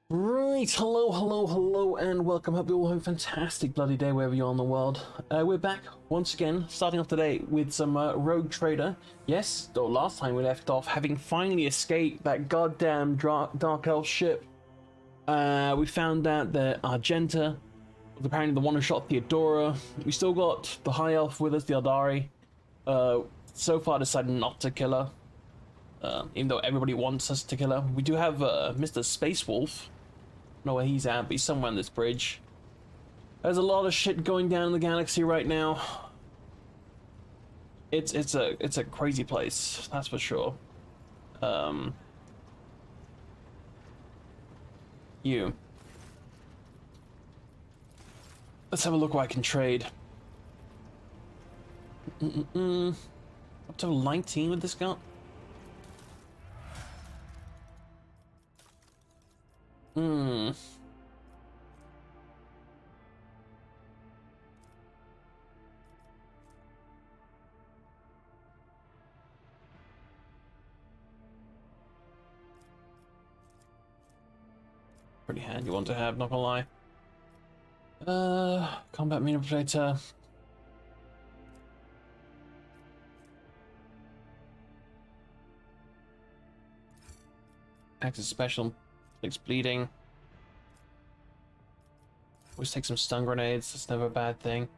Right, hello, and welcome. Hope you all have a fantastic bloody day wherever you are in the world. We're back once again, starting off today with some Rogue Trader. Yes, though last time we left off, having finally escaped that goddamn Dark Elf ship. We found out that Argenta was apparently the one who shot Theodora. We still got the High Elf with us, the Aldari. So far decided not to kill her, even though everybody wants us to kill her. We do have Mr. Space Wolf. Know where he's at, but he's somewhere on this bridge. There's a lot of shit going down in the galaxy right now. It's a crazy place, that's for sure. You. Let's have a look what I can trade. Up to 19 with this gun. Pretty handy one to have, not gonna lie. Combat manipulator. Acts as special, takes bleeding. Always take some stun grenades, that's never a bad thing.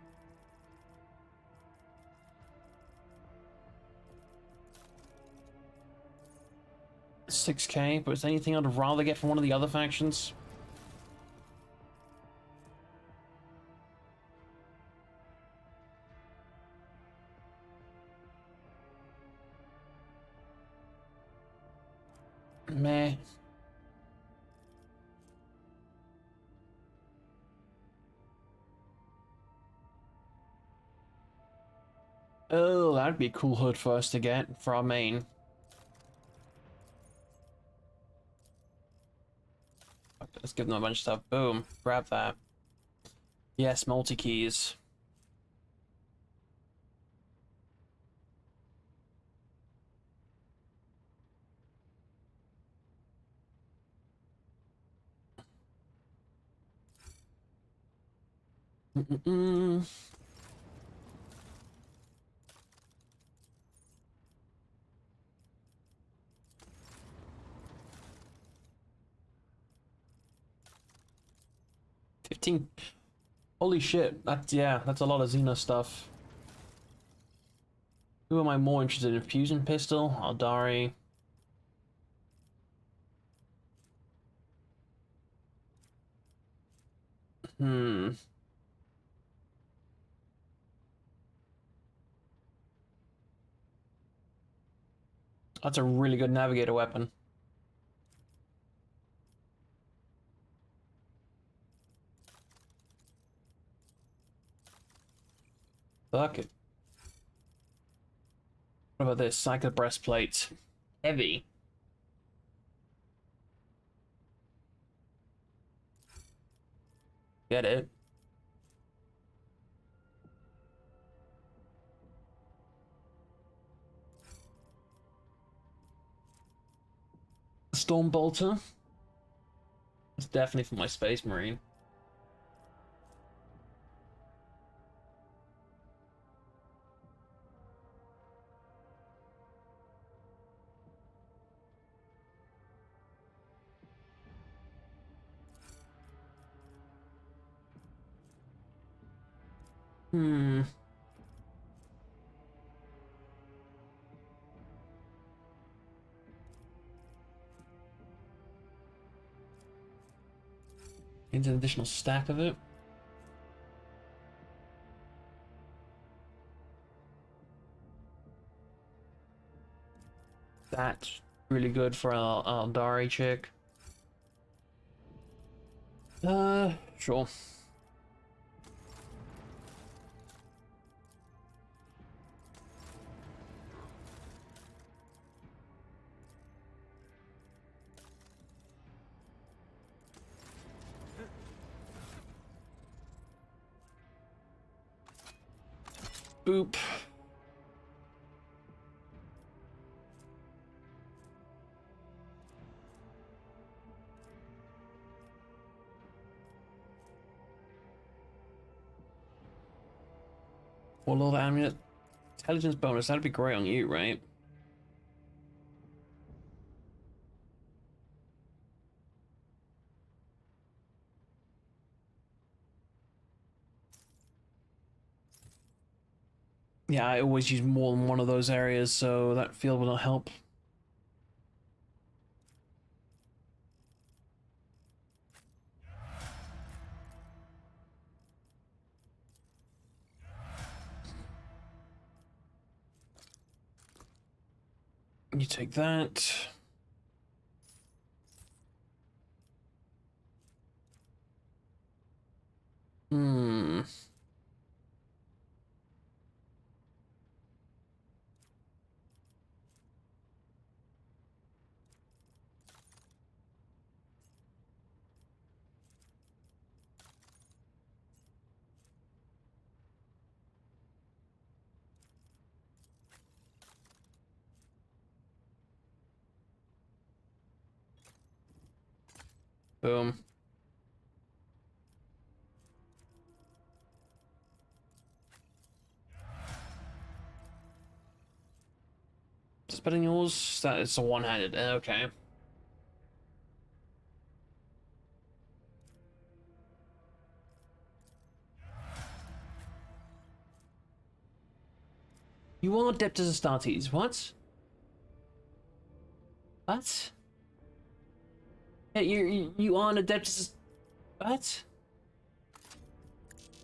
$6K, but is there anything I'd rather get from one of the other factions? Meh. Oh, that'd be a cool hood for us to get for our main. Let's give them a bunch of stuff. Boom. Grab that. Yes, multi-keys. Mm-mm-mm. Holy shit, that's that's a lot of Xena stuff. Who am I more interested in? Fusion pistol, Aldari. Hmm. That's a really good navigator weapon. Fuck it. What about this? Psycho breastplate. Heavy. Get it? Storm bolter. It's definitely for my space marine. Hmm. Needs an additional stack of it. That's really good for our Dari chick. Sure. Boop. Warlord amulet. Intelligence bonus. That'd be great on you, right? Yeah, I always use more than one of those areas, so that field will not help. You take that. Hmm. Boom. Spelling yours? That is a one-handed. Okay. You are adept as Astartes. What? What? Yeah, you are an adept as. What?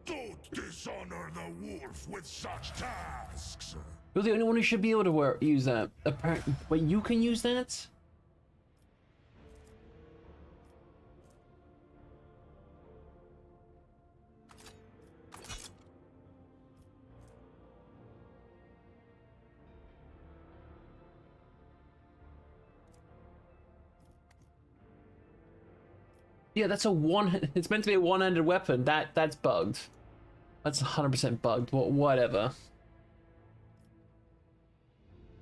Don't dishonor the wolf with such tasks. You're the only one who should be able to use that. Apparently, wait, you can use that? Yeah, that's a one. It's meant to be a one-handed weapon. That's bugged. That's 100% bugged. Whatever.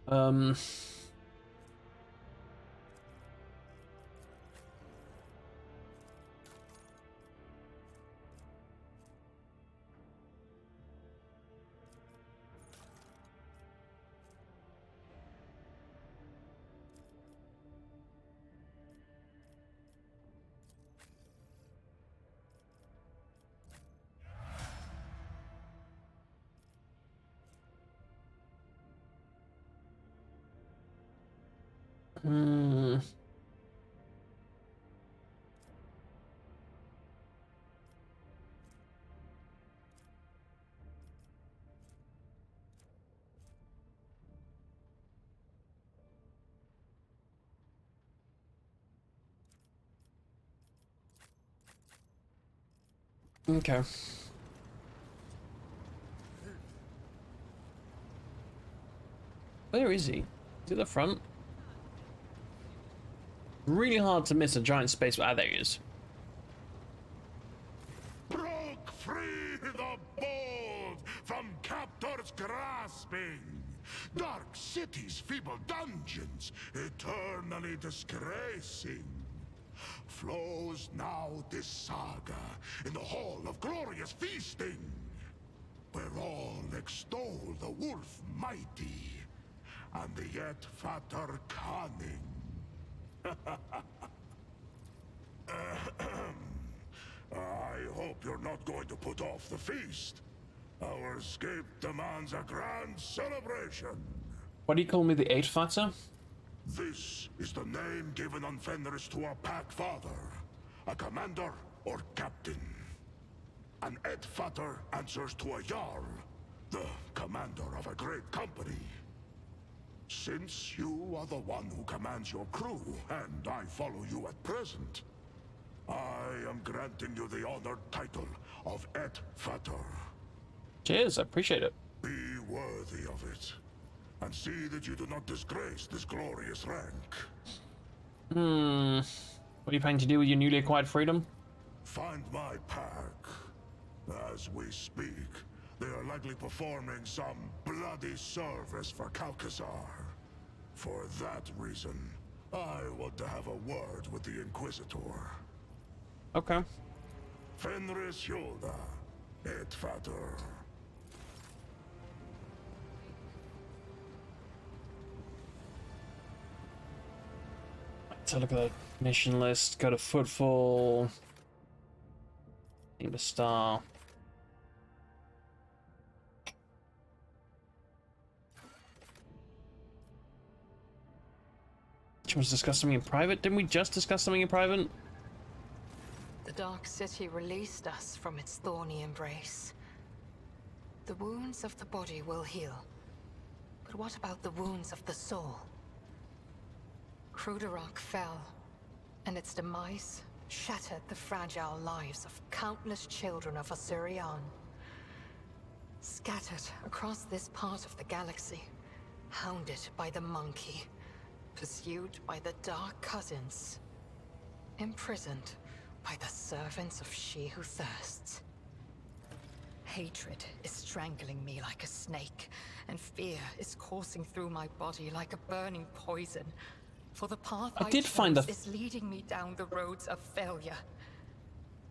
Um. Hmm. Okay. Where is he? Is he at the front? Really hard to miss a giant space. Ah, there he is. Broke free the bold from captors grasping. Dark cities, feeble dungeons, eternally disgracing. Flows now this saga in the hall of glorious feasting, where all extol the wolf mighty and the yet fatter cunning. I hope you're not going to put off the feast. Our escape demands a grand celebration. What do you call me, the eighth Father? This is the name given on Fenris to a pack father, a commander or captain. An Edfater answers to a Jarl, the commander of a great company. Since you are the one who commands your crew, and I follow you at present, I am granting you the honored title of Edfater. Cheers, I appreciate it. Be worthy of it, and see that you do not disgrace this glorious rank. What are you planning to do with your newly acquired freedom? Find my pack. As we speak, they are likely performing some bloody service for Calcazar. For that reason, I want to have a word with the Inquisitor. Okay. Fenris Hilda, Edfater. let's have a look at the mission list. Go to Footfall. Name the star. Should we discuss something in private? Didn't we just discuss something in private? The Dark City released us from its thorny embrace. The wounds of the body will heal. But what about the wounds of the soul? Cruderach fell, and its demise shattered the fragile lives of countless children of Assyrian. Scattered across this part of the galaxy, hounded by the monkey, pursued by the Dark Cousins, imprisoned by the servants of She Who Thirsts. Hatred is strangling me like a snake, and fear is coursing through my body like a burning poison. For the path I did find chose is leading me down the roads of failure.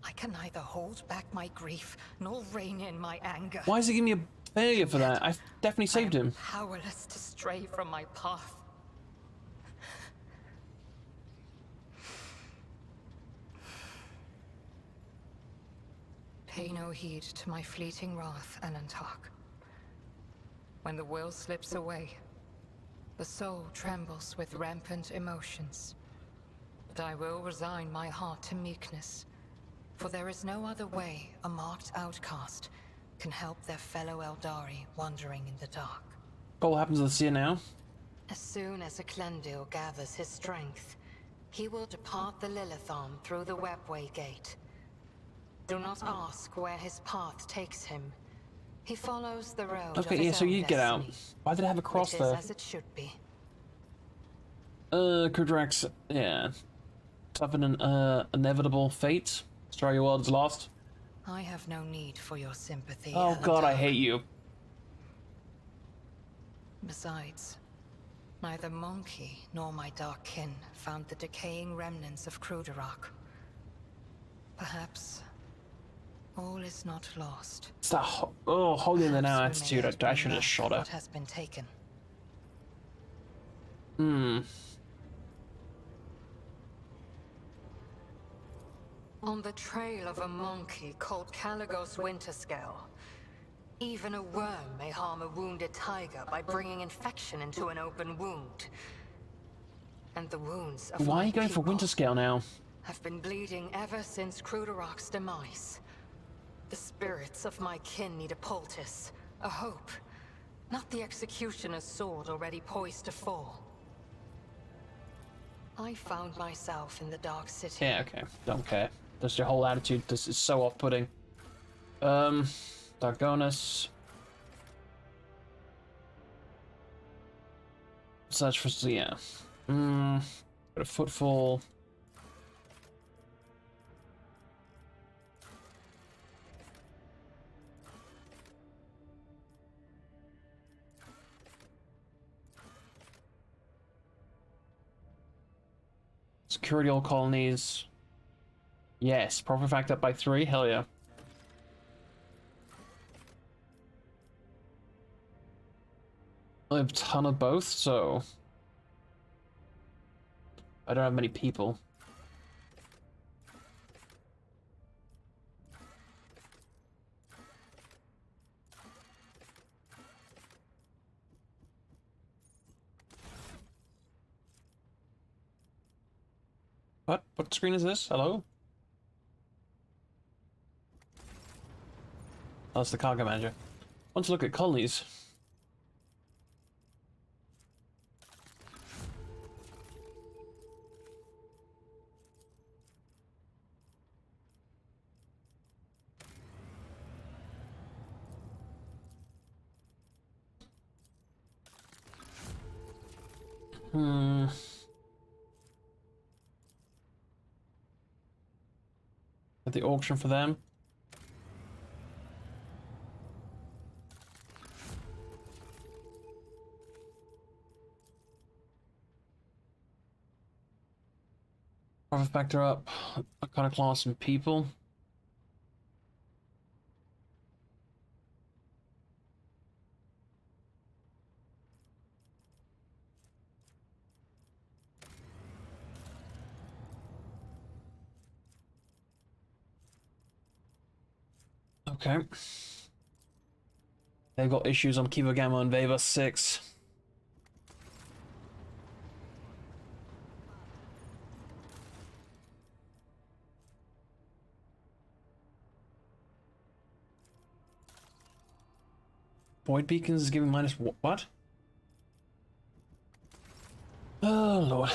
I can neither hold back my grief nor rein in my anger. Why is he giving me a failure for that? I've definitely saved him. Powerless to stray from my path. Pay no heed to my fleeting wrath, Anantark. When the will slips away, the soul trembles with rampant emotions. But I will resign my heart to meekness, for there is no other way a marked outcast can help their fellow Eldari wandering in the dark. What happens to the seer now? As soon as Eklendil gathers his strength, he will depart the Lilithon through the Webway Gate. Do not ask where his path takes him. He follows the road of Okay, his yeah, so own you get out. destiny, Why did it have a cross which is there? as it should be. Kudrax, yeah. Suffered an inevitable fate. Sorry, your world is lost. I have no need for your sympathy. Oh god, I Alantar. hate you. Besides, neither Monkey nor my dark kin found the decaying remnants of Cruderach. Perhaps all is not lost. It's that holding the now Perhaps we may attitude. yet I bring should have back shot her. what has been taken. On the trail of a monkey called Caligos Winterscale, even a worm may harm a wounded tiger by bringing infection into an open wound. And the wounds of Why are my you going for people Winterscale now? have been bleeding ever since Cruderach's demise. The spirits of my kin need a poultice, a hope, not the executioner's sword already poised to fall. I found myself in the Dark City. Yeah, okay. Don't care. That's your whole attitude. This is so off-putting. Dargonus. Search for, yeah. Got a footfall. Security all colonies. Yes, profit factor up by 3. Hell yeah. I have a ton of both, so I don't have many people. What screen is this? Hello? Oh, it's the cargo manager. Want to look at colonies. At the auction for them. Profit factor up. Iconoclast and people. Okay. They've got issues on Kiva Gamma and Veva 6. Void Beacons is giving minus what? Oh, Lord.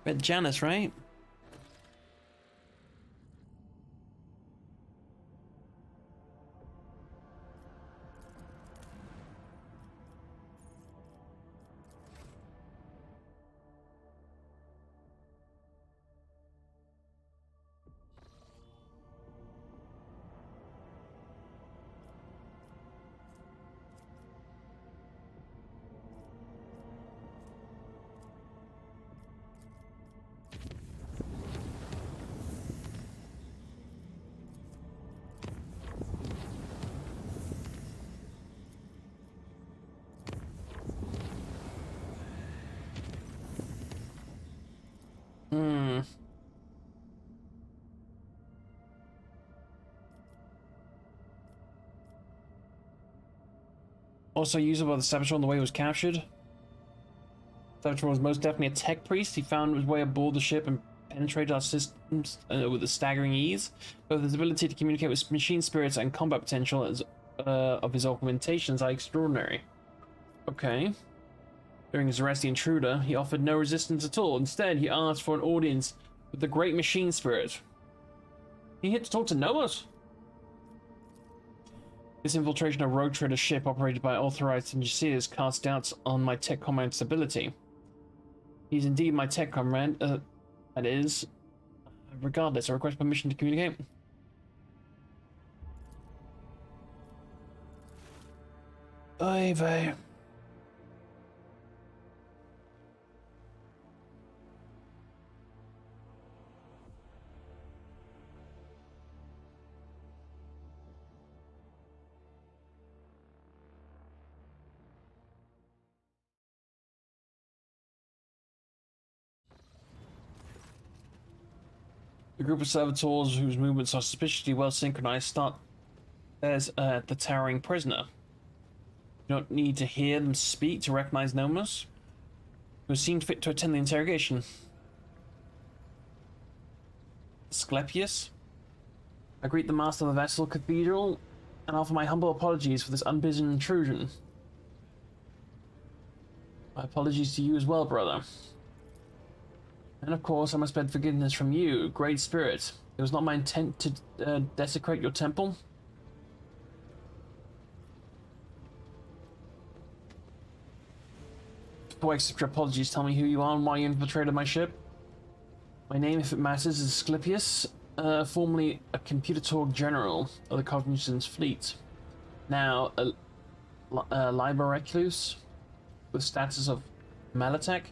Red Janice, right? Hmm. Also usable by the Saboteur on the way he was captured. Saboteur was most definitely a tech priest. He found his way aboard the ship and penetrated our systems with a staggering ease. Both his ability to communicate with machine spirits and combat potential of his augmentations are extraordinary. Okay. During his arrest, the intruder, he offered no resistance at all. Instead, he asked for an audience with the great machine spirit. He hit to talk to Nomos. This infiltration of Rogue Trader's ship operated by authorized engineers casts doubts on my tech comrade's ability. He's indeed my tech comrade, that is. Regardless, I request permission to communicate. Oy vey. The group of servitors whose movements are suspiciously well synchronized start as the towering prisoner. You don't need to hear them speak to recognize Nomos, who seemed fit to attend the interrogation. Asclepius? I greet the master of the Vessel Cathedral and offer my humble apologies for this unbidden intrusion. My apologies to you as well, brother. And of course, I must beg forgiveness from you, Great Spirit. It was not my intent to desecrate your temple. Before I accept your apologies, tell me who you are and why you infiltrated my ship. My name, if it matters, is Asclepius, formerly a computer-talk general of the Cognizance fleet. Now a Liber Recluse, with status of Malatech.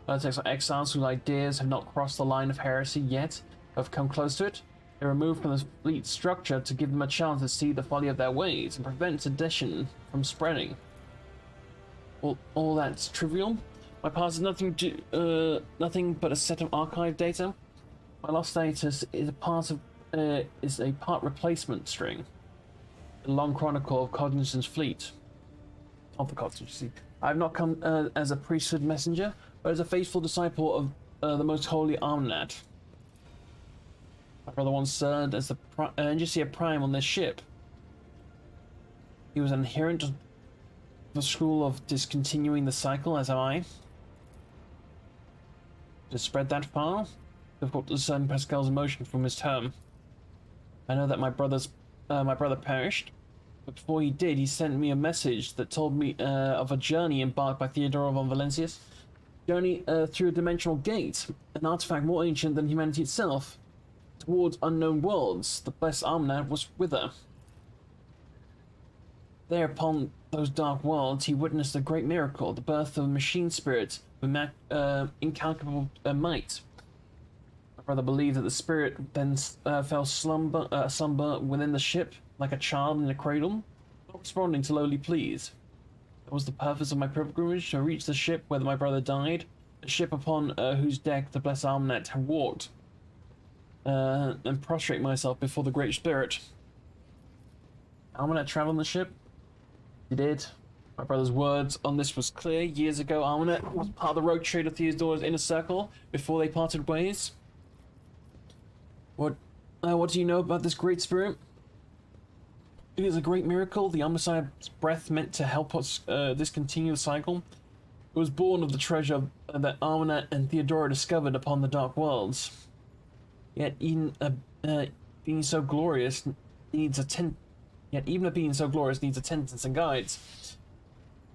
Malatechs are exiles whose ideas have not crossed the line of heresy yet, but have come close to it. They are removed from the fleet structure to give them a chance to see the folly of their ways and prevent sedition from spreading. All that's trivial. My past is nothing but a set of archive data. My lost status is a part replacement string. A long chronicle of Cognizance fleet. Of the Cognizance fleet. I have not come as a priesthood messenger, but as a faithful disciple of the most holy Armnat. My brother once served as the Engineer Prime on this ship. He was an adherent of the school of discontinuing the cycle, as am I. To spread that far, difficult to discern Pascal's emotion from his term. I know that my brother perished, but before he did, he sent me a message that told me of a journey embarked by Theodora von Valencius. Journey through a dimensional gate, an artifact more ancient than humanity itself, towards unknown worlds. The blessed Armnat was with her. There, upon those dark worlds, he witnessed a great miracle, the birth of a machine spirit with incalculable might. My brother believed that the spirit then fell slumber within the ship, like a child in a cradle, not responding to lowly pleas. That was the purpose of my pilgrimage, to reach the ship where my brother died, a ship upon whose deck the blessed Armanet had walked, and prostrate myself before the Great Spirit. Armanet traveled on the ship? He did. My brother's words on this was clear. Years ago, Armanet was part of the rogue trader Theodore's inner circle before they parted ways. What do you know about this Great Spirit? It is a great miracle. The Omnissiah's breath meant to help us discontinue the cycle. It was born of the treasure that Armanet and Theodora discovered upon the Dark Worlds. Yet even being so glorious needs attendants and guides.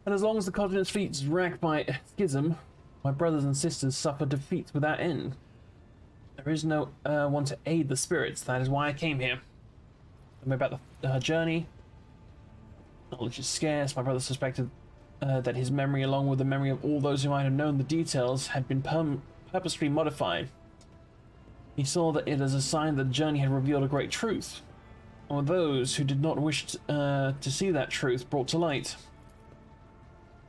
And as long as the continent's fleet is racked by schism, my brothers and sisters suffer defeats without end. There is no one to aid the spirits. That is why I came here. Tell me about her journey. Knowledge is scarce. My brother suspected that his memory, along with the memory of all those who might have known the details, had been purposefully modified. He saw that it as a sign that the journey had revealed a great truth, or those who did not wish to see that truth brought to light.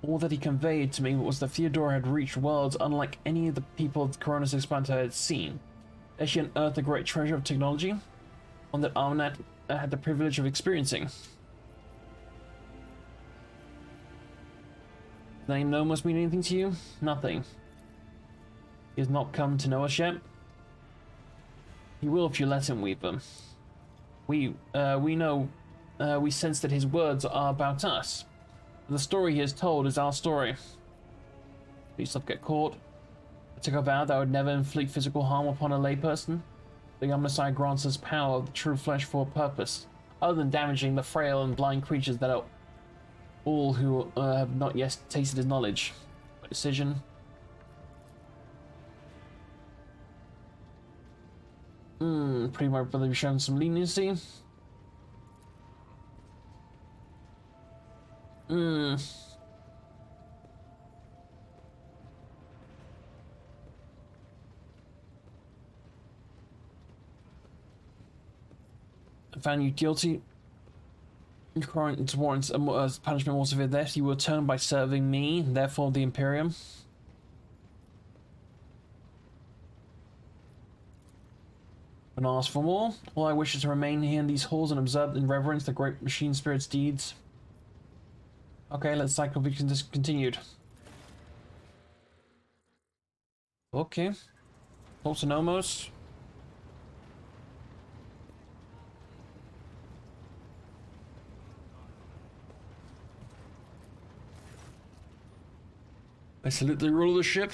All that he conveyed to me was that Theodora had reached worlds unlike any of the people Coronis Expanter had seen. As she unearthed a great treasure of technology, one that Armanet had the privilege of experiencing. The name Nomos mean anything to you? Nothing. He has not come to know us yet. He will if you let him, Weaver. We sense that his words are about us. The story he has told is our story. Please don't get caught. I took a vow that I would never inflict physical harm upon a layperson. The Omnissiah grants us power of the true flesh for a purpose, other than damaging the frail and blind creatures that are all who have not yet tasted his knowledge. My decision. Pretty much brother you've shown some leniency. I found you guilty. Your crime warrants a punishment more severe than death. You were turned by serving me, therefore the Imperium. And ask for more. All I wish is to remain here in these halls and observe and reverence the great machine spirit's deeds. Okay, let's cycle be continued. Okay. Also Nomos. I salute the rule of the ship.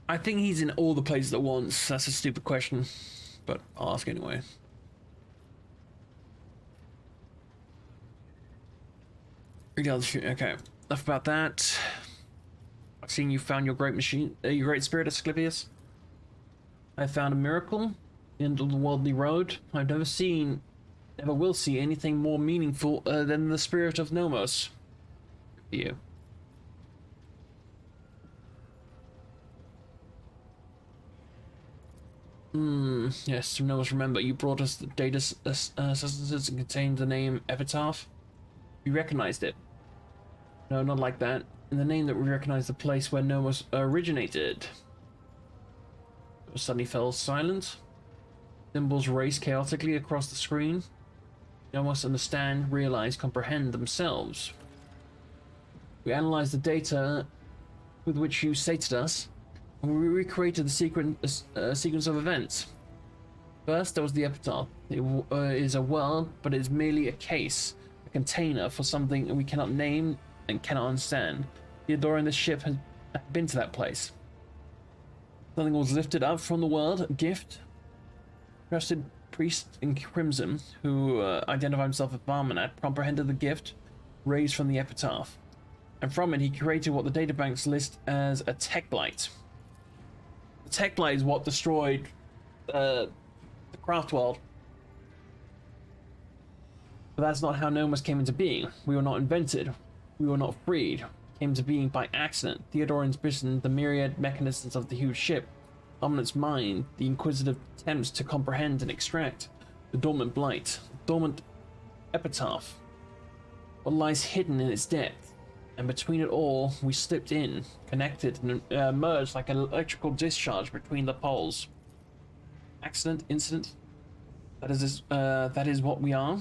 I think he's in all the places at once. That's a stupid question, but I'll ask anyway. Okay, enough about that. I've seen you found your great machine, your great spirit, Asclepius. I found a miracle in the worldly road. I've never will see anything more meaningful than the spirit of Nomos. For you. Yes, Nomos, remember, you brought us the data substances and contained the name Epitaph. We recognized it. No, not like that. In the name that we recognized the place where Nomos originated. It suddenly fell silent. Symbols raced chaotically across the screen. Nomos understand, realize, comprehend themselves. We analyzed the data with which you sated us, and we recreated the sequence of events. First, there was the Epitaph. It is a world, but it is merely a case, a container for something we cannot name and cannot understand. Theodora and the ship had been to that place. Something was lifted up from the world, a gift. Trusted priest in crimson, who identified himself as Barmanat, comprehended the gift raised from the Epitaph. And from it, he created what the databanks list as a tech blight. The tech blight is what destroyed the craft world. But that's not how Nomos came into being. We were not invented. We were not freed. Came into being by accident. Theodore envisioned the myriad mechanisms of the huge ship. Dominant's mind, the inquisitive attempts to comprehend and extract the dormant blight. The dormant epitaph. What lies hidden in its depth? And between it all, we slipped in, connected, and merged like an electrical discharge between the poles. Accident, incident. That is what we are.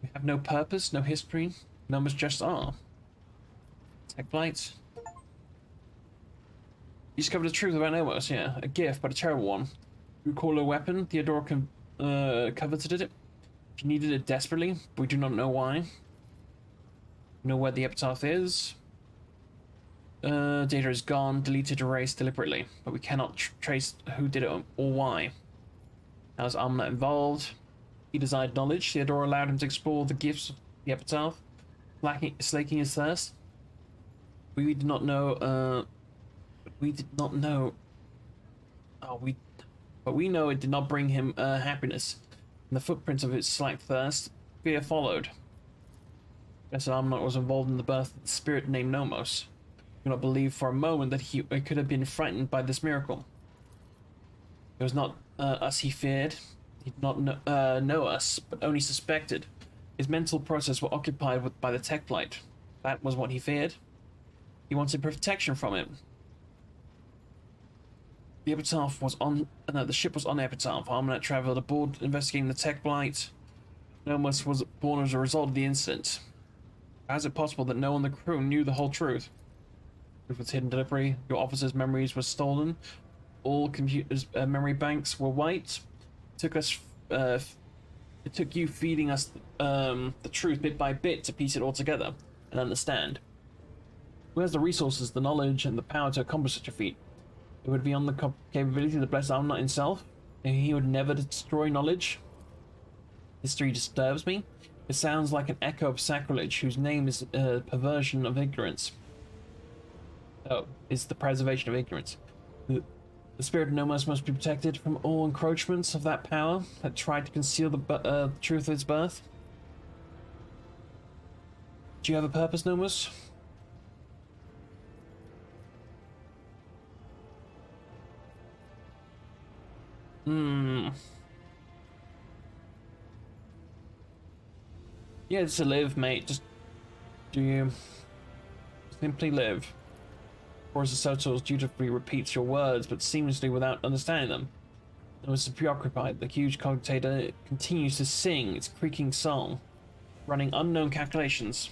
We have no purpose, no history. Numbers just are. Tech blight. You discovered the truth about Nomos, yeah. A gift, but a terrible one. You call it a weapon. Theodora coveted it. She needed it desperately, but we do not know why. We know where the epitaph is. Data is gone, deleted, erased deliberately, but we cannot trace who did it or why. Now is Amna involved? He desired knowledge. Theodora allowed him to explore the gifts of the epitaph, slaking his thirst. We did not know. We did not know. But we know it did not bring him happiness. In the footprints of his slack thirst, fear followed. Blessed Amnot was involved in the birth of the spirit named Nomos. I do not believe for a moment that he could have been frightened by this miracle. It was not us he feared. He did not know us, but only suspected. His mental process were occupied by the tech blight. That was what he feared. He wanted protection from it. The epitaph was on. The ship was on Epitaph. Armanet traveled aboard, investigating the tech blight. Nomos was born as a result of the incident. How is it possible that no one on the crew knew the whole truth? Truth was hidden deliberately. Your officers' memories were stolen. All computers' memory banks were wiped. It took you feeding us the truth bit by bit to piece it all together and understand. Who has the resources, the knowledge, and the power to accomplish such a feat? It would be on the capability of the blessed Amnot himself, and he would never destroy knowledge. History disturbs me. It sounds like an echo of sacrilege, whose name is perversion of ignorance. Oh, is the preservation of ignorance. The spirit of Nomos must be protected from all encroachments of that power that tried to conceal the truth of its birth. Do you have a purpose, Nomos? Yeah, it's to live, mate. Just do you simply live? Or as the Sotos dutifully repeats your words, but seamlessly without understanding them. Nomos is preoccupied. The huge cogitator continues to sing its creaking song, running unknown calculations.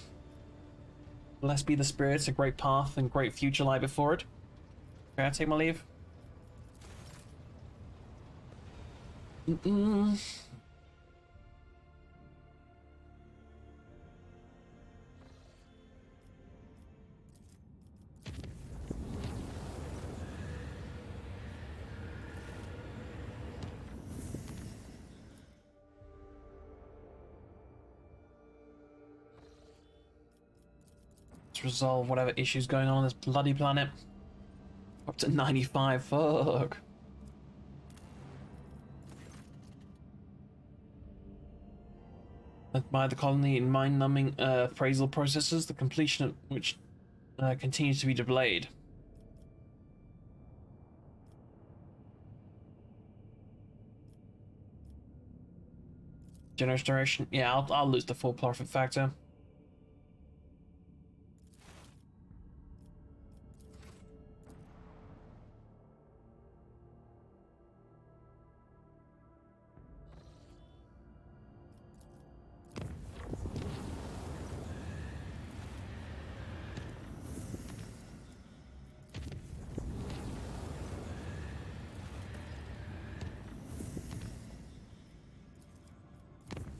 Blessed be the spirits, a great path and great future lie before it. Can I take my leave? Let's resolve whatever issues going on this bloody planet. Up to 95, fuck. By the colony in mind-numbing appraisal processes, the completion of which continues to be delayed. Generation, yeah, I'll lose the full profit factor.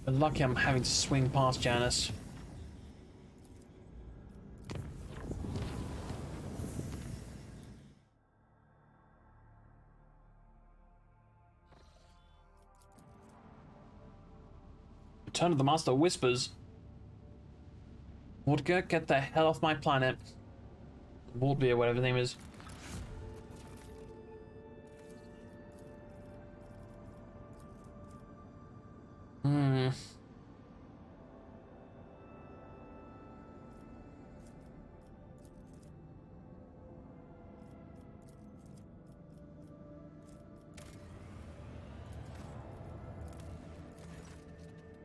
But lucky I'm having to swing past Janice. Return of the Master whispers. Vodka, get the hell off my planet. Wardbeer, whatever his name is.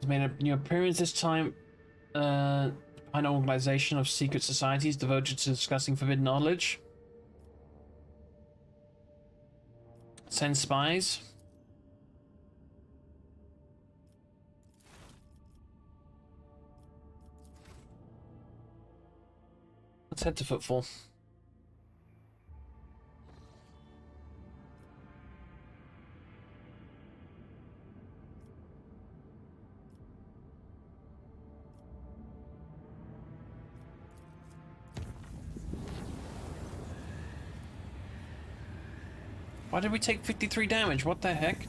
made a new appearance this time. An organization of secret societies devoted to discussing forbidden knowledge. Send spies. Let's head to Footfall. Why did we take 53 damage? What the heck?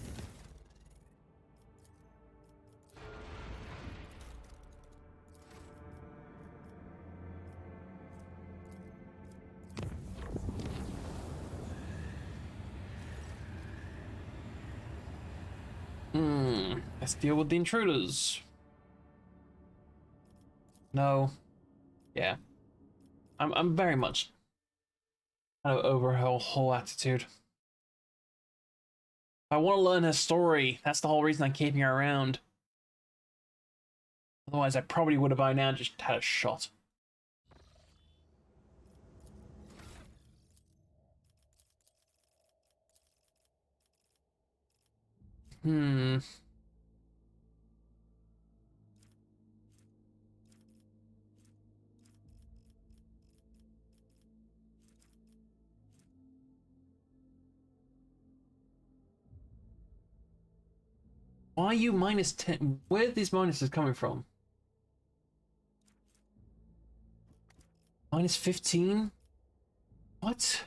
Let's deal with the intruders. No. Yeah. I'm very much kind of over her whole attitude. I want to learn her story. That's the whole reason I'm keeping her around. Otherwise, I probably would have by now just had a shot. Why are you minus 10? Where are these minuses coming from? Minus 15? What?